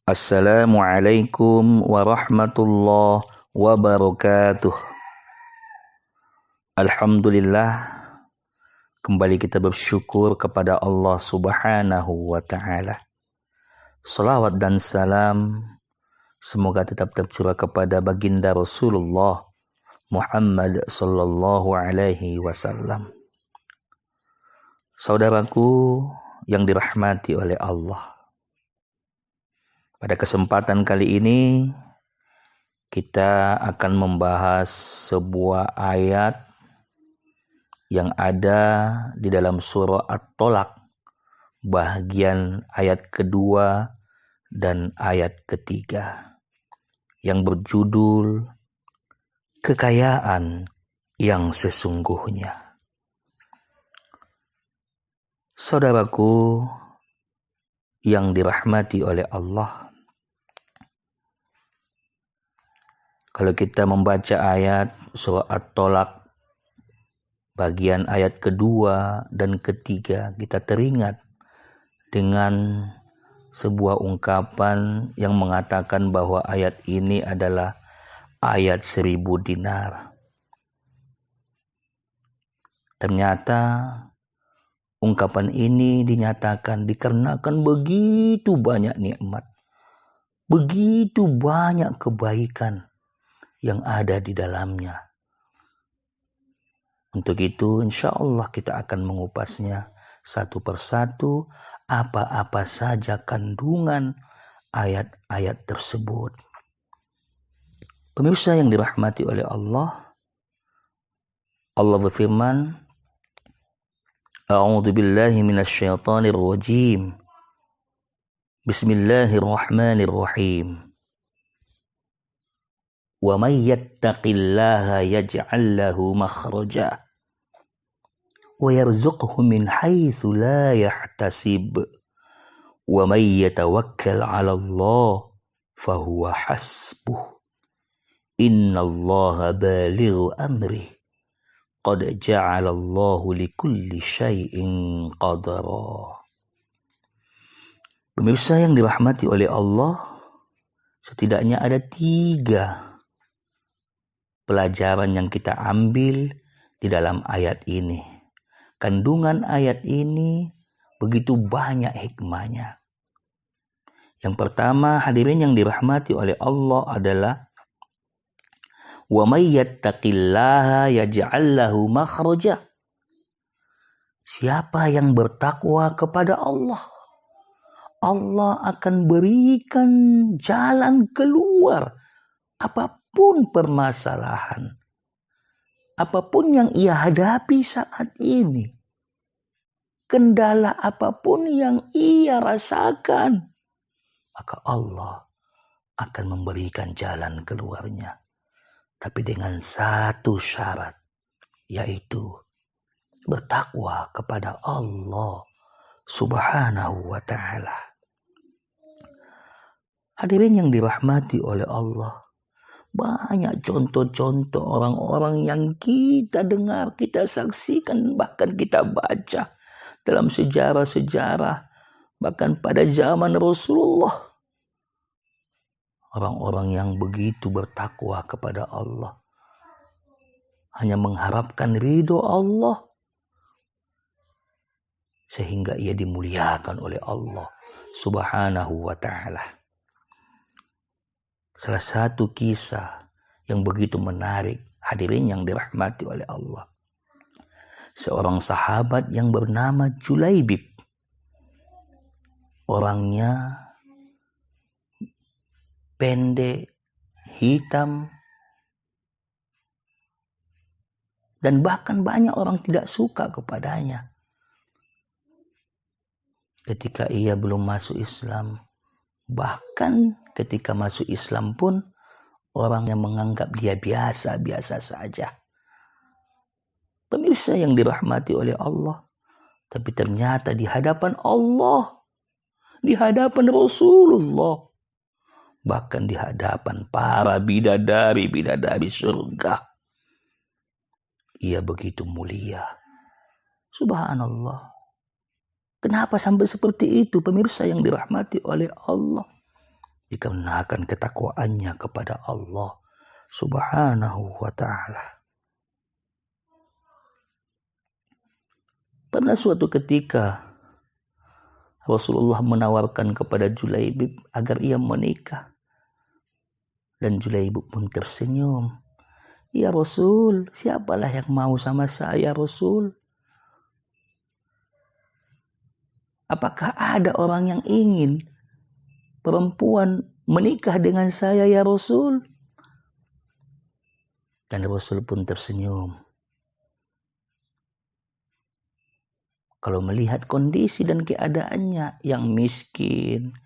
Assalamualaikum warahmatullahi wabarakatuh. Alhamdulillah, kembali kita bersyukur kepada Allah Subhanahu wa ta'ala. Salawat dan salam semoga tetap tercurah kepada baginda Rasulullah Muhammad sallallahu alaihi wasallam. Saudaraku yang dirahmati oleh Allah, pada kesempatan kali ini kita akan membahas sebuah ayat yang ada di dalam surah At-Tolaq, bagian ayat kedua dan ayat ketiga, yang berjudul Kekayaan yang Sesungguhnya. Saudaraku yang dirahmati oleh Allah, kalau kita membaca ayat surah At-Tolaq bagian ayat kedua dan ketiga, kita teringat dengan sebuah ungkapan yang mengatakan bahwa ayat ini adalah ayat 1000 dinar. Ternyata ungkapan ini dinyatakan dikarenakan begitu banyak nikmat, begitu banyak kebaikan yang ada di dalamnya. Untuk itu insya Allah kita akan mengupasnya satu persatu, apa-apa saja kandungan ayat-ayat tersebut. Pemirsa yang dirahmati oleh Allah, Allah berfirman, A'udzu billahi minasyaitonir rajim. Bismillahirrahmanirrahim. Wa may yattaqillaha yaj'al lahu makhraja wa yarzuqhu min haitsu la yahtasib wa may yatawakkal 'ala Allah fahuwa hasbuh innallaha balighu amri qad ja'alallahu likulli syai'in qadara. Pemirsa yang dirahmati oleh Allah, setidaknya ada 3 pelajaran yang kita ambil di dalam ayat ini. Kandungan ayat ini begitu banyak hikmahnya. Yang pertama, hadirin yang dirahmati oleh Allah, adalah wa may yattaqillaha yaj'al lahu makhraja. Siapa yang bertakwa kepada Allah, Allah akan berikan jalan keluar apapun permasalahan, apapun yang ia hadapi saat ini, kendala apapun yang ia rasakan, maka Allah akan memberikan jalan keluarnya. Tapi dengan satu syarat, yaitu bertakwa kepada Allah Subhanahu wa ta'ala. Hadirin yang dirahmati oleh Allah, banyak contoh-contoh orang-orang yang kita dengar, kita saksikan, bahkan kita baca dalam sejarah-sejarah, bahkan pada zaman Rasulullah. Orang-orang yang begitu bertakwa kepada Allah, hanya mengharapkan ridho Allah, sehingga ia dimuliakan oleh Allah Subhanahu wa ta'ala. Salah satu kisah yang begitu menarik, hadirin yang dirahmati oleh Allah, seorang sahabat yang bernama Julaibib. Orangnya pendek, hitam, dan bahkan banyak orang tidak suka kepadanya. Ketika ia belum masuk Islam, bahkan ketika masuk Islam pun orang yang menganggap dia biasa-biasa saja. Pemirsa yang dirahmati oleh Allah, tapi ternyata di hadapan Allah, di hadapan Rasulullah, bahkan di hadapan para bidadari-bidadari surga, ia begitu mulia. Subhanallah. Kenapa sampai seperti itu, pemirsa yang dirahmati oleh Allah? dikarenakan ketakwaannya kepada Allah Subhanahu wa ta'ala. Pernah suatu ketika Rasulullah menawarkan kepada Julaibib agar ia menikah. Dan Julaibib pun tersenyum. Ya Rasul, siapalah yang mau sama saya Rasul? Apakah ada orang yang ingin perempuan menikah dengan saya ya Rasul? Dan Rasul pun tersenyum. Kalau melihat kondisi dan keadaannya yang miskin,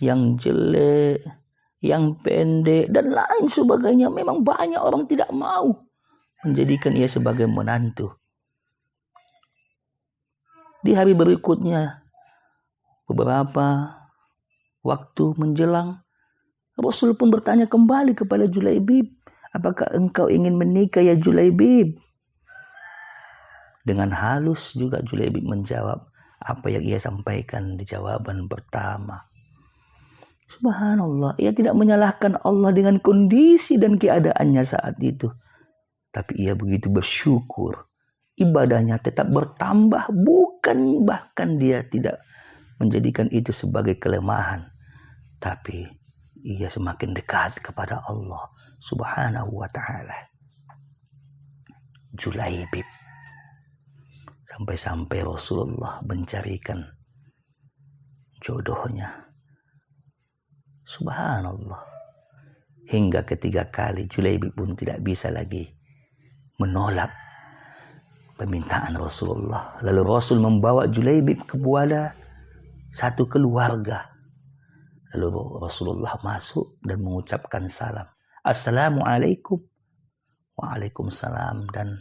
yang jelek, yang pendek, dan lain sebagainya, memang banyak orang tidak mau menjadikan ia sebagai menantu. Di hari berikutnya, beberapa waktu menjelang, Rasul pun bertanya kembali kepada Julaibib, apakah engkau ingin menikah ya Julaibib? Dengan halus juga Julaibib menjawab apa yang ia sampaikan di jawaban pertama. Subhanallah, ia tidak menyalahkan Allah dengan kondisi dan keadaannya saat itu. Tapi ia begitu bersyukur. Ibadahnya tetap bertambah, bukan bahkan dia tidak menjadikan itu sebagai kelemahan. Tapi ia semakin dekat kepada Allah Subhanahu wa ta'ala. Julaibib. Sampai-sampai Rasulullah mencarikan jodohnya. Subhanallah. Hingga ketiga kali Julaibib pun tidak bisa lagi menolak permintaan Rasulullah. Lalu Rasul membawa Julaibib kepada satu keluarga. Lalu Rasulullah masuk dan mengucapkan salam. Assalamualaikum. Waalaikumsalam. Dan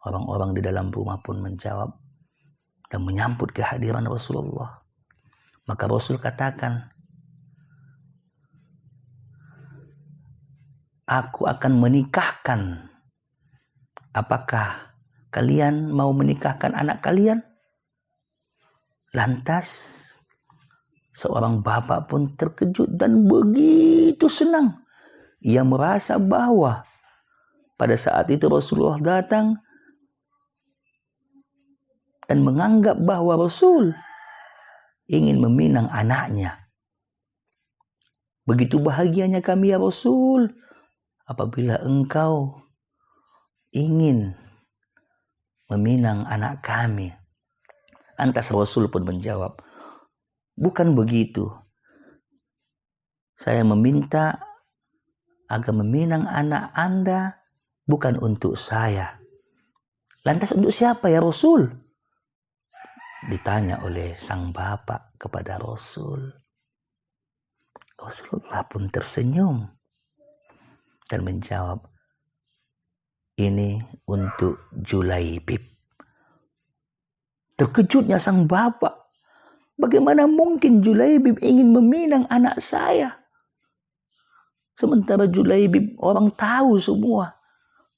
orang-orang di dalam rumah pun menjawab dan menyambut kehadiran Rasulullah. Maka Rasul katakan, aku akan menikahkan. Apakah kalian mau menikahkan anak kalian? Lantas seorang bapak pun terkejut dan begitu senang. Ia merasa bahwa pada saat itu Rasulullah datang dan menganggap bahwa Rasul ingin meminang anaknya. Begitu bahagianya kami ya Rasul apabila engkau ingin meminang anak kami. Lantas Rasul pun menjawab, bukan begitu. Saya meminta agar meminang anak Anda bukan untuk saya. Lantas untuk siapa ya Rasul? Ditanya oleh sang bapak kepada Rasul. Rasulullah pun tersenyum dan menjawab, ini untuk Julaibib. Terkejutnya sang bapak. Bagaimana mungkin Julaibib ingin meminang anak saya? Sementara Julaibib, orang tahu semua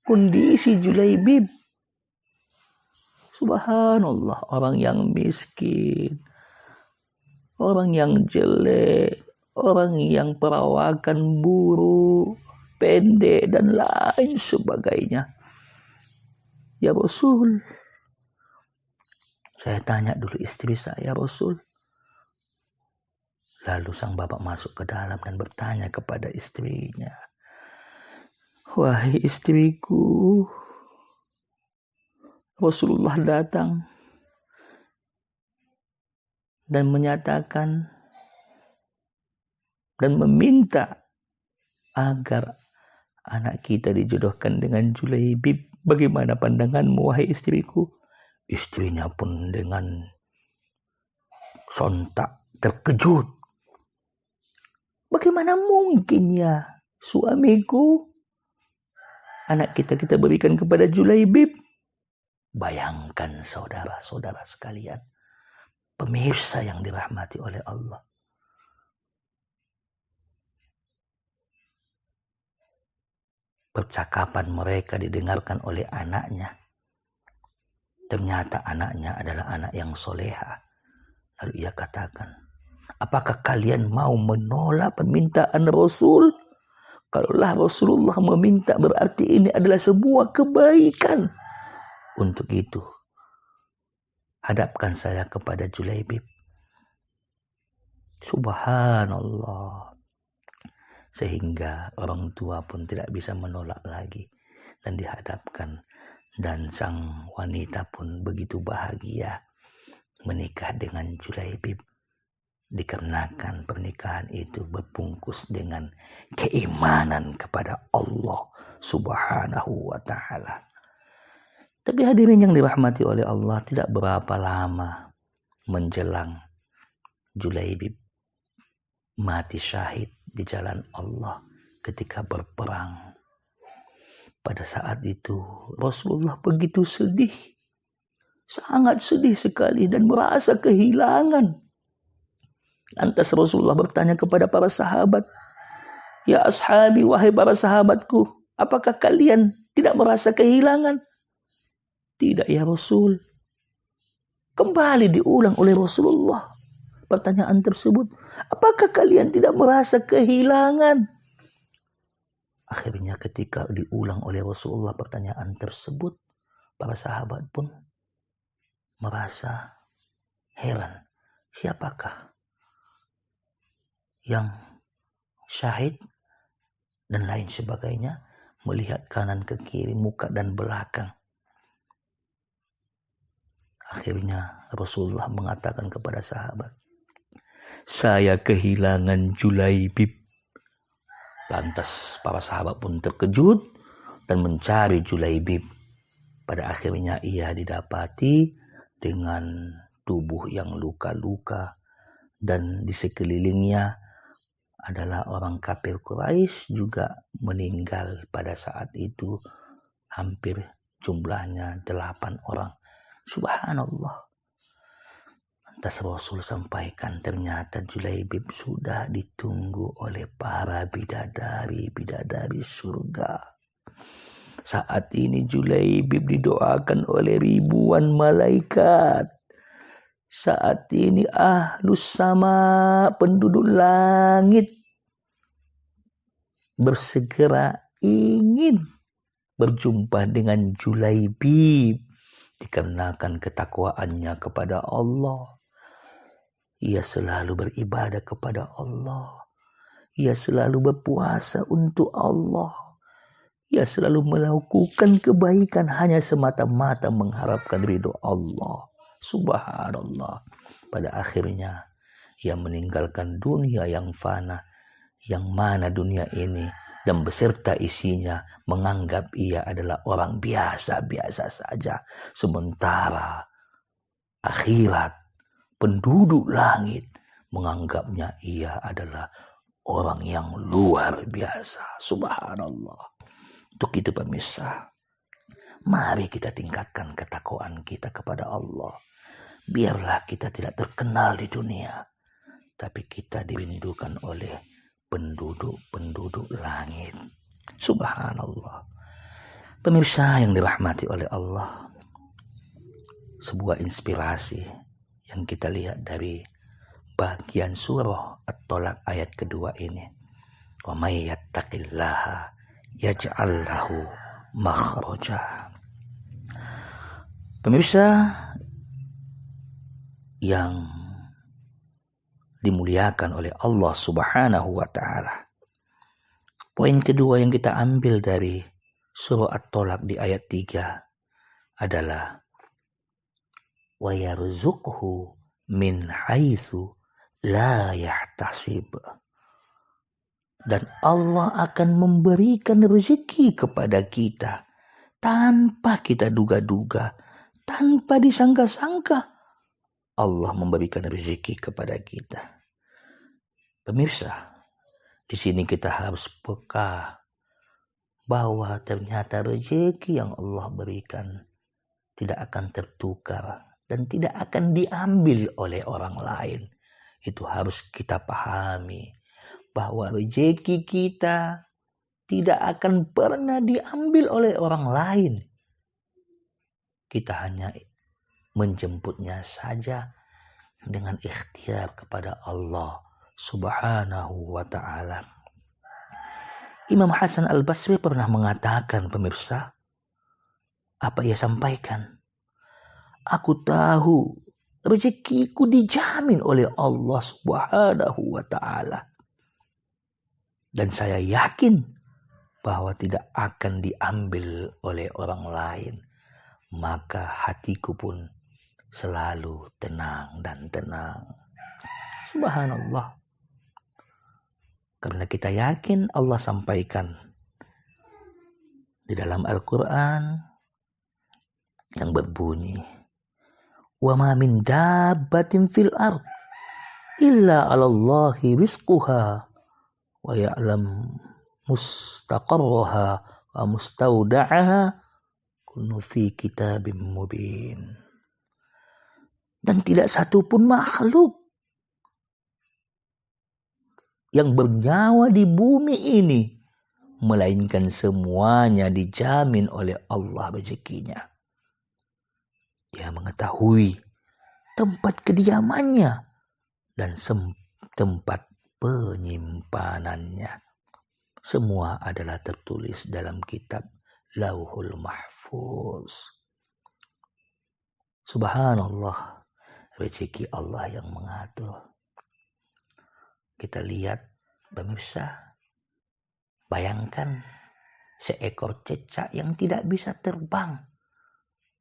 kondisi Julaibib. Subhanallah, orang yang miskin, orang yang jelek, orang yang perawakan buruk, pendek, dan lain sebagainya. Ya Rasul, saya tanya dulu istri saya Rasul. Lalu sang bapak masuk ke dalam dan bertanya kepada istrinya, wahai istriku, Rasulullah datang dan menyatakan dan meminta agar anak kita dijodohkan dengan Julaibib. Bagaimana pandanganmu wahai istriku? Istrinya pun dengan sontak terkejut. Bagaimana mungkin ya suamiku? Anak kita berikan kepada Julaibib. Bayangkan saudara-saudara sekalian, pemirsa yang dirahmati oleh Allah. Percakapan mereka didengarkan oleh anaknya. Ternyata anaknya adalah anak yang soleha. Lalu ia katakan, Apakah kalian mau menolak permintaan Rasul? Kalaulah Rasulullah meminta berarti ini adalah sebuah kebaikan. Untuk itu, hadapkan saya kepada Julaibib. Subhanallah. Sehingga orang tua pun tidak bisa menolak lagi. Dan dihadapkan. Dan sang wanita pun begitu bahagia menikah dengan Julaibib. Dikarenakan pernikahan itu berbungkus dengan keimanan kepada Allah Subhanahu wa ta'ala. Tapi hadirin yang dirahmati oleh Allah, tidak berapa lama menjelang Julaibib mati syahid di jalan Allah ketika berperang. Pada saat itu Rasulullah begitu sedih, sangat sedih sekali dan merasa kehilangan. Lantas Rasulullah bertanya kepada para sahabat, "Ya ashabi, wahai para sahabatku, apakah kalian tidak merasa kehilangan?" "Tidak ya Rasul." Kembali diulang oleh Rasulullah pertanyaan tersebut, "Apakah kalian tidak merasa kehilangan?" Akhirnya ketika diulang oleh Rasulullah pertanyaan tersebut, para sahabat pun merasa heran. Siapakah yang syahid dan lain sebagainya, melihat kanan ke kiri, muka dan belakang. Akhirnya Rasulullah mengatakan kepada sahabat, "Saya kehilangan Julaibib." Lantas para sahabat pun terkejut dan mencari Julaibib. Pada akhirnya ia didapati dengan tubuh yang luka-luka dan di sekelilingnya adalah orang kafir Quraisy juga meninggal pada saat itu, hampir jumlahnya 8 orang. Subhanallah. Lantas Rasul sampaikan ternyata Julaibib sudah ditunggu oleh para bidadari surga. Saat ini Julaibib didoakan oleh ribuan malaikat. Saat ini ahlus sama, penduduk langit, bersegera ingin berjumpa dengan Julaibib dikarenakan ketakwaannya kepada Allah. Ia selalu beribadah kepada Allah. Ia selalu berpuasa untuk Allah. Ia selalu melakukan kebaikan hanya semata-mata mengharapkan ridho Allah. Subhanallah. Pada akhirnya ia meninggalkan dunia yang fana, yang mana dunia ini dan beserta isinya menganggap ia adalah orang biasa-biasa saja. Sementara akhirat, penduduk langit menganggapnya ia adalah orang yang luar biasa. Subhanallah. Untuk itu pemirsa, mari kita tingkatkan ketakwaan kita kepada Allah. Biarlah kita tidak terkenal di dunia, tapi kita dirindukan oleh penduduk-penduduk langit. Subhanallah. Pemirsa yang dirahmati oleh Allah, sebuah inspirasi yang kita lihat dari bagian surah At-Tolak ayat kedua ini. Wa may yattaqillaha yaj'al lahu makhraja. Pemirsa yang dimuliakan oleh Allah Subhanahu wa ta'ala. Poin kedua yang kita ambil dari surah At-Tolak di ayat 3 adalah wa yarzuqhu min haitsu la yahtasib. Dan Allah akan memberikan rezeki kepada kita tanpa kita duga-duga, tanpa disangka-sangka. Allah memberikan rezeki kepada kita. Pemirsa, di sini kita harus peka bahwa ternyata rezeki yang Allah berikan tidak akan tertukar dan tidak akan diambil oleh orang lain. Itu harus kita pahami bahwa rezeki kita tidak akan pernah diambil oleh orang lain. Kita hanya menjemputnya saja dengan ikhtiar kepada Allah Subhanahu wa ta'ala. Imam Hasan Al-Basri pernah mengatakan, pemirsa, apa ia sampaikan? Aku tahu rezekiku dijamin oleh Allah Subhanahu wa ta'ala. Dan saya yakin bahwa tidak akan diambil oleh orang lain. Maka hatiku pun selalu tenang dan tenang. Subhanallah. Karena kita yakin Allah sampaikan di dalam Al-Quran yang berbunyi, wa ma min dabbatin fil ard illa 'alallahi rizquha wa ya'lam mustaqarraha wa mustauda'aha kullu fi kitabim mubin. Dan tidak satu pun makhluk yang bernyawa di bumi ini melainkan semuanya dijamin oleh Allah rezekinya. Dia mengetahui tempat kediamannya dan tempat penyimpanannya. Semua adalah tertulis dalam kitab Lauhul Mahfuz. Subhanallah, rezeki Allah yang mengatur. Kita lihat, pemirsa, bayangkan seekor cecak yang tidak bisa terbang.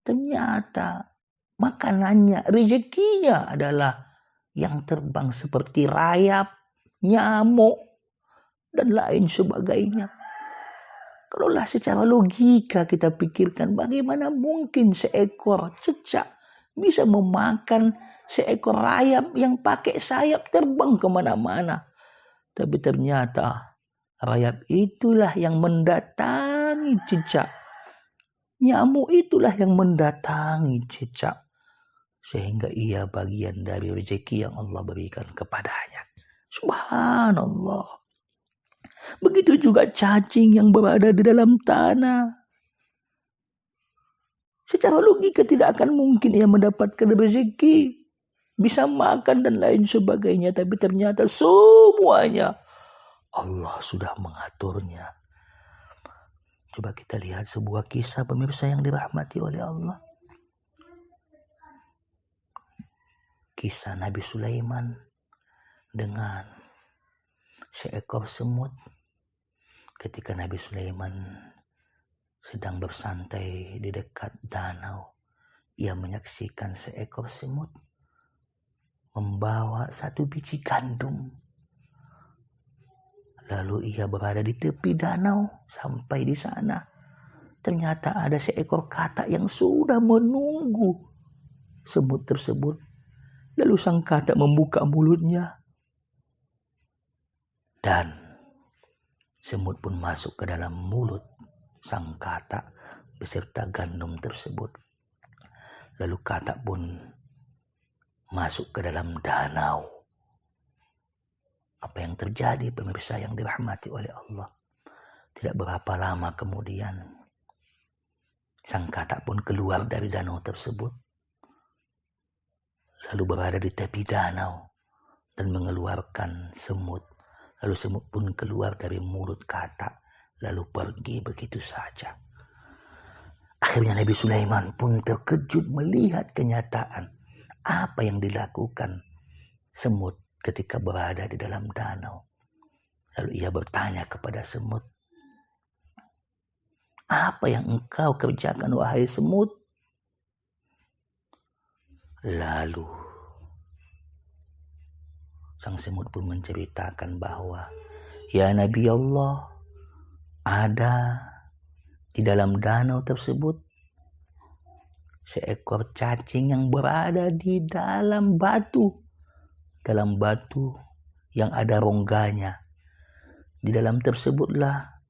Ternyata makanannya, rezekinya adalah yang terbang seperti rayap, nyamuk, dan lain sebagainya. Kalaulah secara logika kita pikirkan, bagaimana mungkin seekor cecak bisa memakan seekor rayap yang pakai sayap terbang kemana-mana. Tapi ternyata rayap itulah yang mendatangi cecak. Nyamuk itulah yang mendatangi cecak. Sehingga ia bagian dari rezeki yang Allah berikan kepadanya. Subhanallah. Begitu juga cacing yang berada di dalam tanah. Secara logika tidak akan mungkin ia mendapatkan rezeki. Bisa makan dan lain sebagainya. Tapi ternyata semuanya Allah sudah mengaturnya. Coba kita lihat sebuah kisah, pemirsa yang dirahmati oleh Allah. Kisah Nabi Sulaiman dengan seekor semut. Ketika Nabi Sulaiman sedang bersantai di dekat danau, ia menyaksikan seekor semut membawa satu biji gandum. Lalu ia berada di tepi danau. Sampai di sana, ternyata ada seekor katak yang sudah menunggu semut tersebut. Lalu sang katak membuka mulutnya. Dan semut pun masuk ke dalam mulut sang katak beserta gandum tersebut. Lalu katak pun masuk ke dalam danau. Apa yang terjadi, pemirsa yang dirahmati oleh Allah? Tidak berapa lama kemudian, sang katak pun keluar dari danau tersebut. Lalu berada di tepi danau dan mengeluarkan semut. Lalu semut pun keluar dari mulut katak. Lalu pergi begitu saja. Akhirnya Nabi Sulaiman pun terkejut melihat kenyataan apa yang dilakukan semut ketika berada di dalam danau. Lalu ia bertanya kepada semut, apa yang engkau kerjakan wahai semut? Lalu sang semut pun menceritakan bahwa, ya Nabi Allah, ada di dalam danau tersebut seekor cacing yang berada di dalam batu yang ada rongganya. Di dalam tersebutlah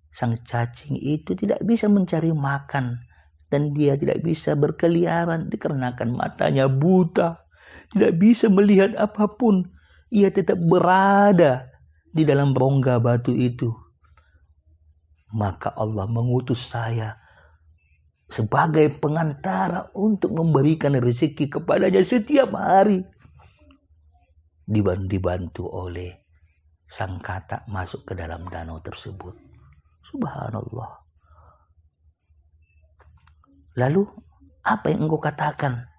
sang cacing itu tidak bisa mencari makan dan dia tidak bisa berkeliaran dikarenakan matanya buta, tidak bisa melihat apapun. Ia tetap berada di dalam rongga batu itu. Maka Allah mengutus saya sebagai pengantara untuk memberikan rezeki kepadanya setiap hari. dibantu oleh sang katak masuk ke dalam danau tersebut. Subhanallah. Lalu apa yang engkau katakan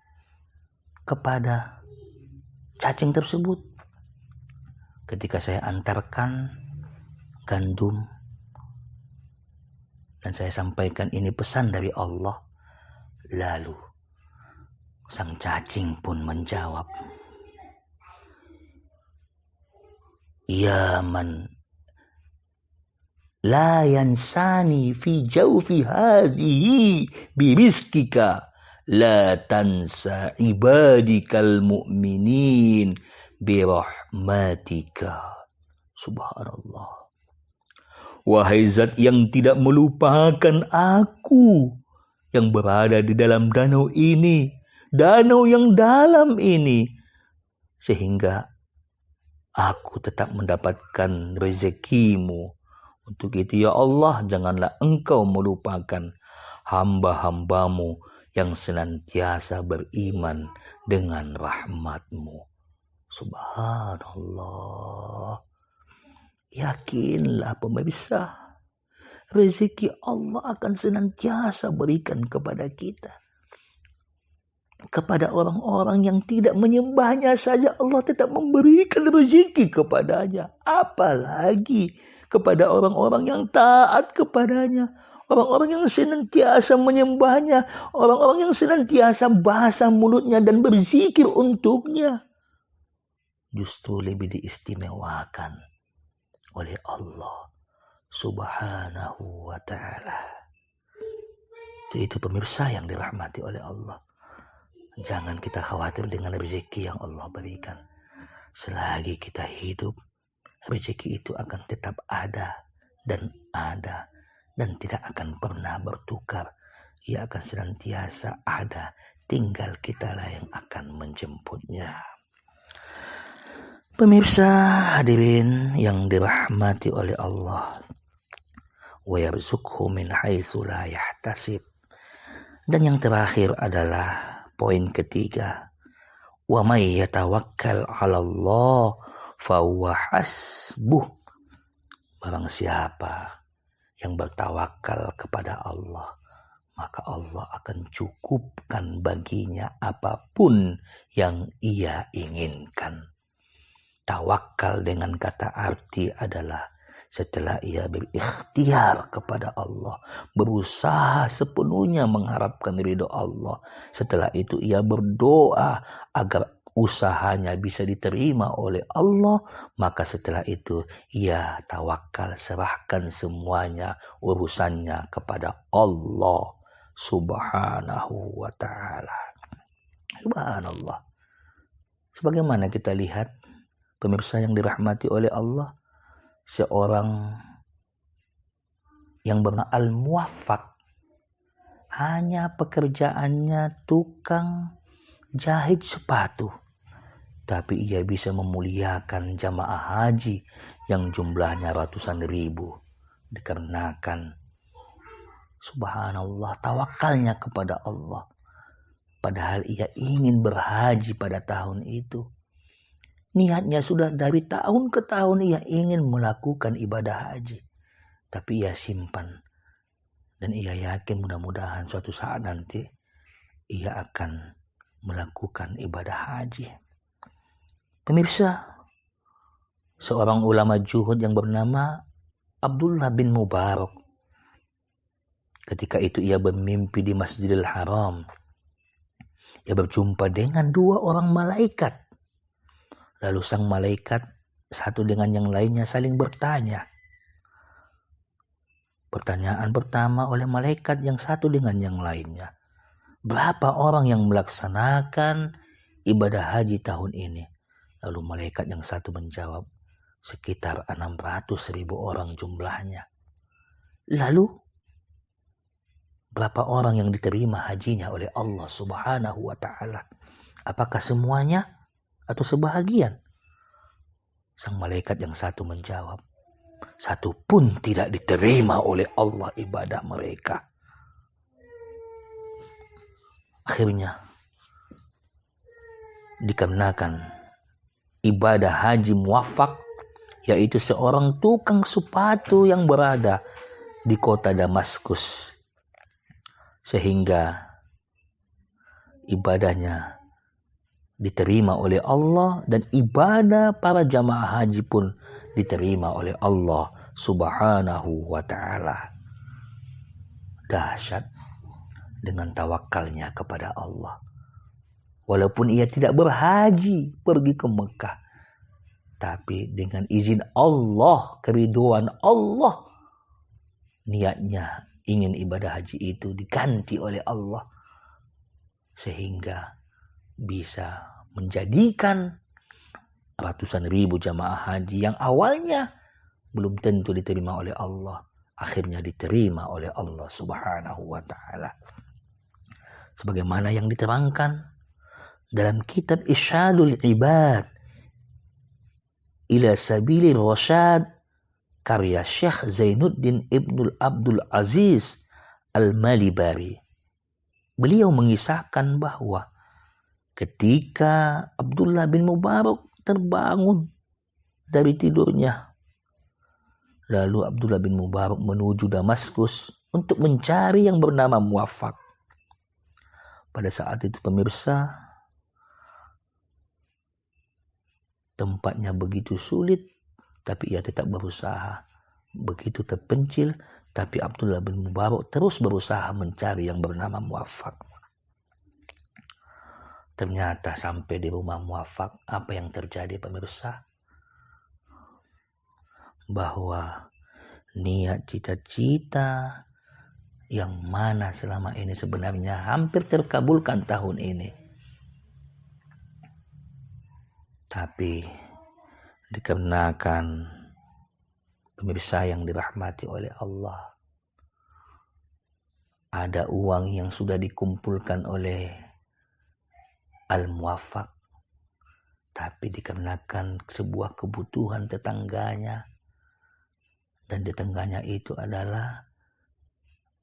kepada cacing tersebut? Ketika saya antarkan gandum dan saya sampaikan ini pesan dari Allah, lalu sang cacing pun menjawab, "Ya man la yansani fi jawfi hadhihi birizkika la tansa ibadikal mu'minin birahmatika." Subhanallah. Wahai zat yang tidak melupakan aku yang berada di dalam danau ini, danau yang dalam ini, sehingga aku tetap mendapatkan rezekimu. Untuk itu ya Allah, janganlah engkau melupakan hamba-hambamu yang senantiasa beriman dengan rahmatmu. Subhanallah. Yakinlah pemirsa, rezeki Allah akan senantiasa berikan kepada kita. Kepada orang-orang yang tidak menyembahnya saja Allah tetap memberikan rezeki kepadanya. Apalagi kepada orang-orang yang taat kepadanya. Orang-orang yang senantiasa menyembahnya. Orang-orang yang senantiasa basah mulutnya dan berzikir untuknya. Justru lebih diistimewakan oleh Allah Subhanahu wa ta'ala. Itu pemirsa yang dirahmati oleh Allah. Jangan kita khawatir dengan rezeki yang Allah berikan. Selagi kita hidup, rezeki itu akan tetap ada dan tidak akan pernah bertukar. Ia akan senantiasa ada, tinggal kitalah yang akan menjemputnya. Pemirsa hadirin yang dirahmati oleh Allah, wa yarzuqhu min haitsu la yahtasib. Dan yang terakhir adalah poin ketiga, wa may yatawakkal 'alallah fa huwa hasbuh. Barang siapa yang bertawakal kepada Allah, maka Allah akan cukupkan baginya apapun yang ia inginkan. Tawakal dengan kata arti adalah setelah ia berikhtiar kepada Allah, berusaha sepenuhnya mengharapkan ridho Allah. Setelah itu ia berdoa agar usahanya bisa diterima oleh Allah. Maka setelah itu ia tawakal, serahkan semuanya urusannya kepada Allah Subhanahu wa ta'ala. Subhanallah. Sebagaimana kita lihat, pemirsa yang dirahmati oleh Allah, seorang yang bernama Al-Muwaffaq hanya pekerjaannya tukang jahit sepatu, tapi ia bisa memuliakan jamaah haji yang jumlahnya ratusan ribu dikarenakan subhanallah tawakalnya kepada Allah. Padahal ia ingin berhaji pada tahun itu. Niatnya sudah dari tahun ke tahun ia ingin melakukan ibadah haji. Tapi ia simpan. Dan ia yakin mudah-mudahan suatu saat nanti ia akan melakukan ibadah haji. Pemirsa, seorang ulama zuhud yang bernama Abdullah bin Mubarak. Ketika itu ia bermimpi di Masjidil Haram. Ia berjumpa dengan dua orang malaikat. Lalu sang malaikat satu dengan yang lainnya saling bertanya. Pertanyaan pertama oleh malaikat yang satu dengan yang lainnya. Berapa orang yang melaksanakan ibadah haji tahun ini? Lalu malaikat yang satu menjawab, sekitar 600.000 orang jumlahnya. Lalu, berapa orang yang diterima hajinya oleh Allah Subhanahu wa ta'ala? Apakah semuanya atau sebahagian? Sang malaikat yang satu menjawab, satu pun tidak diterima oleh Allah ibadah mereka. Akhirnya, dikarenakan ibadah haji muwafaq, yaitu seorang tukang sepatu yang berada di kota Damaskus, sehingga ibadahnya diterima oleh Allah dan ibadah para jamaah haji pun diterima oleh Allah Subhanahu wa ta'ala. Dahsyat dengan tawakalnya kepada Allah. Walaupun ia tidak berhaji pergi ke Mekah, tapi dengan izin Allah, keriduan Allah, niatnya ingin ibadah haji itu diganti oleh Allah, sehingga bisa menjadikan ratusan ribu jamaah haji yang awalnya belum tentu diterima oleh Allah, akhirnya diterima oleh Allah Subhanahu wa ta'ala. Sebagaimana yang diterangkan dalam kitab Irsyadul Ibad ila Sabilir Rasyad karya Syekh Zainuddin Ibnul Abdul Aziz Al-Malibari. Beliau mengisahkan bahwa ketika Abdullah bin Mubarak terbangun dari tidurnya, lalu Abdullah bin Mubarak menuju Damaskus untuk mencari yang bernama muwafaq. Pada saat itu pemirsa, tempatnya begitu sulit, tapi ia tetap berusaha. Begitu terpencil, tapi Abdullah bin Mubarak terus berusaha mencari yang bernama muwafaq. Ternyata sampai di rumah muwafaq, apa yang terjadi pemirsa? Bahwa niat cita-cita yang mana selama ini sebenarnya hampir terkabulkan tahun ini, tapi dikarenakan pemirsa yang dirahmati oleh Allah, ada uang yang sudah dikumpulkan oleh Al-Muwafaq, tapi dikarenakan sebuah kebutuhan tetangganya, dan tetangganya itu adalah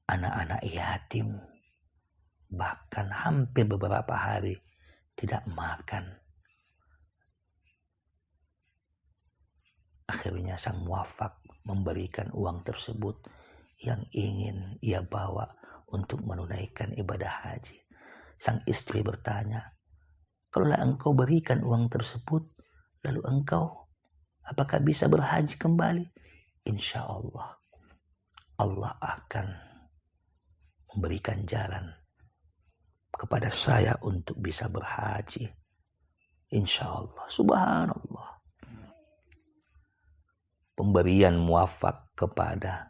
anak-anak yatim, bahkan hampir beberapa hari tidak makan. Akhirnya sang muwafaq memberikan uang tersebut yang ingin ia bawa untuk menunaikan ibadah haji. Sang istri bertanya, "Kalaulah engkau berikan uang tersebut, lalu engkau apakah bisa berhaji kembali?" Insya Allah, Allah akan memberikan jalan kepada saya untuk bisa berhaji. Insya Allah, subhanallah. Pemberian muwafaq kepada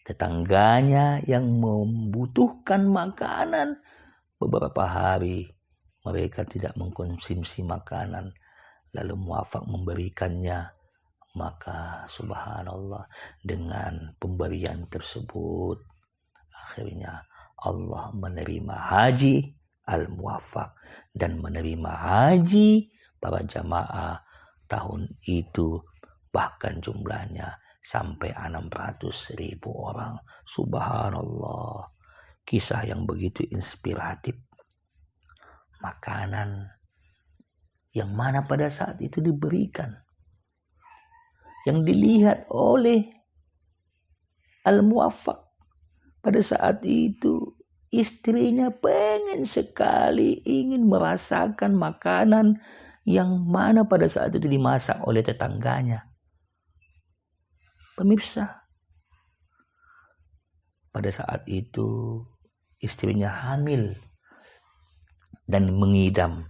tetangganya yang membutuhkan makanan beberapa hari, mereka tidak mengkonsumsi makanan, lalu muwafaq memberikannya, maka subhanallah, dengan pemberian tersebut akhirnya Allah menerima haji Al-Muwafaq dan menerima haji para jamaah tahun itu, bahkan jumlahnya sampai 600.000 orang. Subhanallah, kisah yang begitu inspiratif. Makanan yang mana pada saat itu diberikan, yang dilihat oleh Al-Muwafaq pada saat itu, istrinya pengen sekali ingin merasakan makanan yang mana pada saat itu dimasak oleh tetangganya. Pemirsa, pada saat itu istrinya hamil dan mengidam.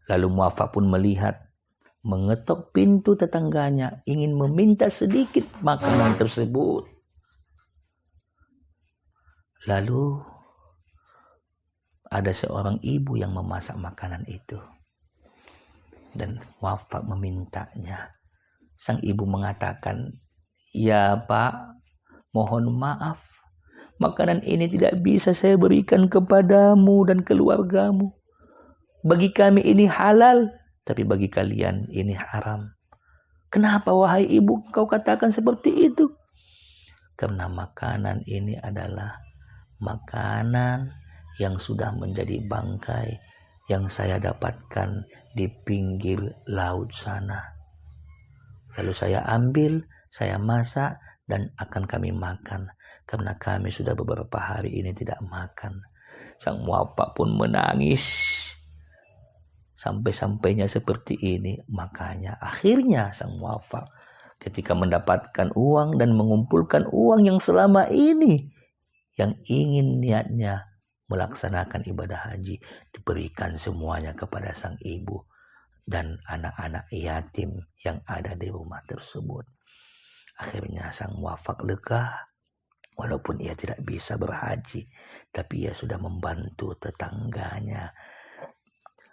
Lalu Muwafaq pun melihat, mengetok pintu tetangganya, ingin meminta sedikit makanan tersebut. Lalu ada seorang ibu yang memasak makanan itu, dan Muwafaq memintanya. Sang ibu mengatakan, "Ya Pak, mohon maaf, makanan ini tidak bisa saya berikan kepadamu dan keluargamu. Bagi kami ini halal, tapi bagi kalian ini haram." "Kenapa wahai ibu kau katakan seperti itu?" "Karena makanan ini adalah makanan yang sudah menjadi bangkai, yang saya dapatkan di pinggir laut sana. Lalu saya ambil, saya masak, dan akan kami makan. Karena kami sudah beberapa hari ini tidak makan. Sang wapak pun menangis. Sampai-sampainya seperti ini. Makanya akhirnya sang wapak ketika mendapatkan uang dan mengumpulkan uang yang selama ini, yang ingin niatnya melaksanakan ibadah haji, diberikan semuanya kepada sang ibu dan anak-anak yatim yang ada di rumah tersebut. Akhirnya sang wafak lega, walaupun ia tidak bisa berhaji, tapi ia sudah membantu tetangganya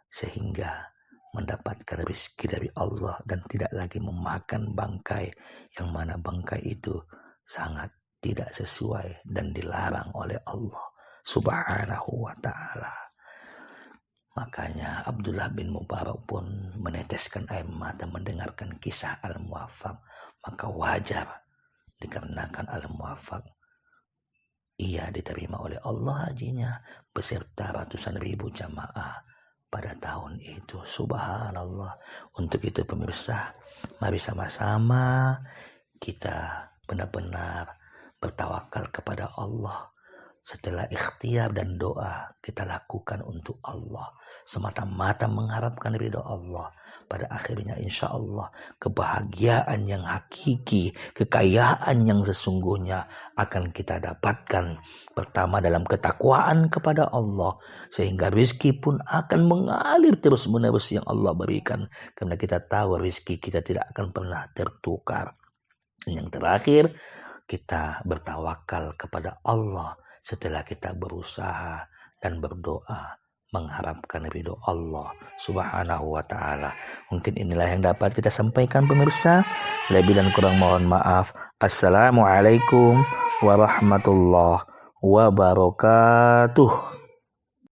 sehingga mendapatkan rezeki dari Allah dan tidak lagi memakan bangkai, yang mana bangkai itu sangat tidak sesuai dan dilarang oleh Allah Subhanahu wa ta'ala. Makanya Abdullah bin Mubarak pun meneteskan air mata mendengarkan kisah Al-Muwaffaq. Maka wajar dikarenakan Al-Muwaffaq ia diterima oleh Allah hajinya beserta ratusan ribu jamaah pada tahun itu. Subhanallah. Untuk itu pemirsa, mari sama-sama kita benar-benar bertawakal kepada Allah. Setelah ikhtiar dan doa kita lakukan untuk Allah, semata-mata mengharapkan ridho Allah. Pada akhirnya insya Allah kebahagiaan yang hakiki, kekayaan yang sesungguhnya akan kita dapatkan. Pertama dalam ketakwaan kepada Allah, sehingga rezeki pun akan mengalir terus menerus yang Allah berikan. Karena kita tahu rezeki kita tidak akan pernah tertukar. Yang terakhir, kita bertawakal kepada Allah setelah kita berusaha dan berdoa mengharapkan ridho Allah Subhanahu wa ta'ala. Mungkin inilah yang dapat kita sampaikan pemirsa. Lebih dan kurang mohon maaf. Assalamualaikum warahmatullahi wabarakatuh.